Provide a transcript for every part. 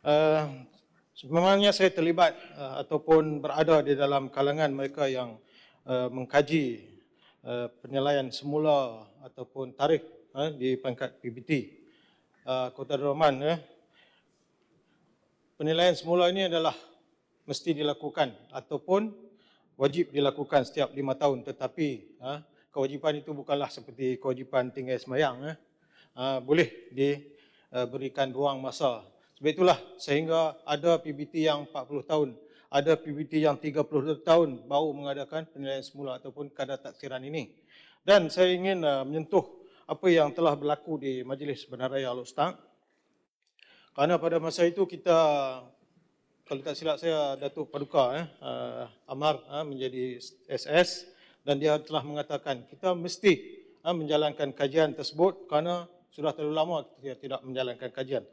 Uh, Sebenarnya saya terlibat ataupun berada di dalam kalangan mereka yang mengkaji penilaian semula ataupun tarikh di peringkat PBT Kota Abdul Rahman. Penilaian semula ini adalah mesti dilakukan ataupun wajib dilakukan setiap 5 tahun, tetapi kewajipan itu bukanlah seperti kewajipan tinggal sembahyang. Boleh diberikan ruang masa. Sebab itulah sehingga ada PBT yang 40 tahun, ada PBT yang 30 tahun baru mengadakan penilaian semula ataupun kadar taksiran ini. Dan saya ingin menyentuh apa yang telah berlaku di Majlis Bandaraya Al-Ustaz. Kerana pada masa itu kita, kalau tak silap saya, Datuk Paduka Amar menjadi SS, dan dia telah mengatakan kita mesti menjalankan kajian tersebut kerana sudah terlalu lama kita tidak menjalankan kajian.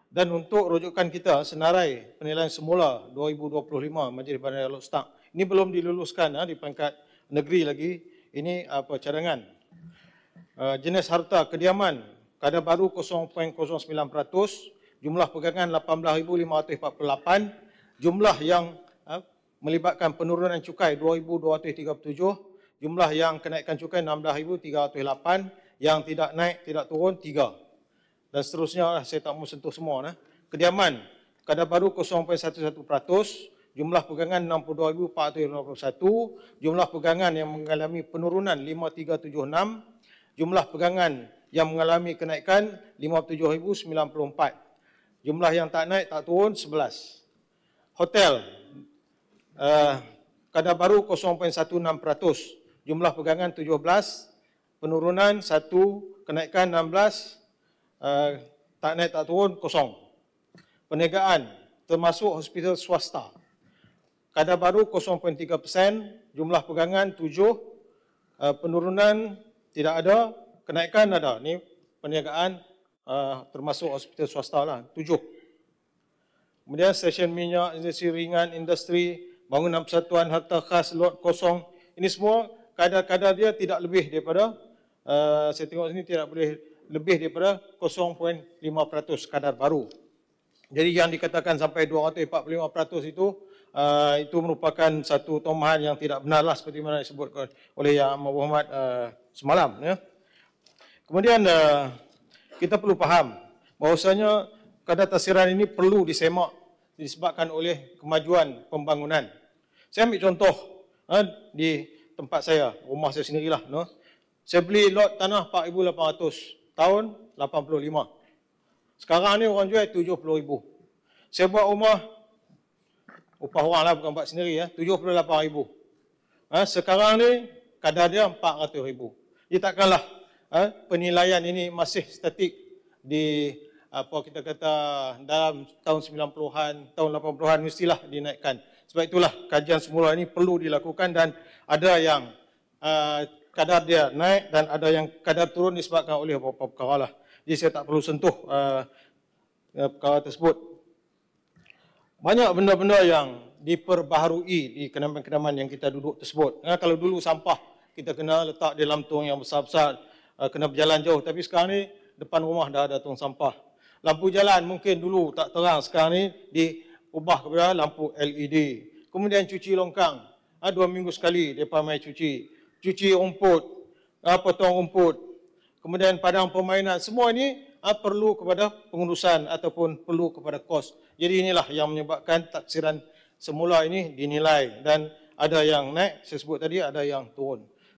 Dan untuk rujukan kita, senarai penilaian semula 2025 Majlis Bandaraya Al-Ustaz ini belum diluluskan di peringkat negeri lagi. Ini cadangan. Jenis harta kediaman kadar baru 0.09%, jumlah pegangan 18,548, jumlah yang melibatkan penurunan cukai 2,237, jumlah yang kenaikan cukai 16,308, yang tidak naik, tidak turun 3. Dan seterusnya, saya tak mahu sentuh semua. Kediaman, kadar baru 0.11%, jumlah pegangan 62,451, jumlah pegangan yang mengalami penurunan 5,376, jumlah pegangan yang mengalami kenaikan 57,094, jumlah yang tak naik, tak turun 11. Hotel, kadar baru 0.16%, jumlah pegangan 17, penurunan 1, kenaikan 16, tak naik tak turun 0. Perniagaan termasuk hospital swasta, kadar baru 0.3%, jumlah pegangan 7, penurunan tidak ada, kenaikan ada. Ini perniagaan termasuk hospital swasta lah, 7. Kemudian stesen minyak, industri ringan, industri, bangunan persatuan, harta khas, lot kosong. Ini semua kadar-kadar dia tidak lebih daripada, saya tengok sini tidak boleh lebih daripada 0.5% kadar baru. Jadi yang dikatakan sampai 245% itu merupakan satu tomahan yang tidak benarlah seperti mana disebut oleh Yang Amat Berhormat semalam. Kemudian kita perlu faham bahawasanya kadar taksiran ini perlu disemak disebabkan oleh kemajuan pembangunan. Saya ambil contoh di tempat saya, rumah saya sendirilah. Saya beli lot tanah 4,800 tahun 85. Sekarang ni orang jual 70,000. Saya buat rumah, upah orang lah, bukan buat sendiri, 78,000. Sekarang ni kadar dia 400,000. Jadi takkanlah penilaian ini masih statik di apa kita kata dalam tahun 90-an, tahun 80-an mestilah dinaikkan. Sebab itulah kajian semula ini perlu dilakukan, dan ada yang kadar dia naik dan ada yang kadar turun disebabkan oleh beberapa perkara lah. Jadi saya tak perlu sentuh perkara tersebut. Banyak benda-benda yang diperbaharui di kedaman-kedaman yang kita duduk tersebut. Kalau dulu sampah kita kena letak di dalam tong yang besar-besar, kena berjalan jauh. Tapi sekarang ni depan rumah dah ada tong sampah. Lampu jalan mungkin dulu tak terang, sekarang ni diubah kepada lampu LED. Kemudian cuci longkang, 2 minggu sekali mereka mai cuci. Cuci rumput, potong rumput, kemudian padang permainan, semua ini perlu kepada pengurusan ataupun perlu kepada kos. Jadi inilah yang menyebabkan taksiran semula ini dinilai, dan ada yang naik, saya sebut tadi, ada yang turun.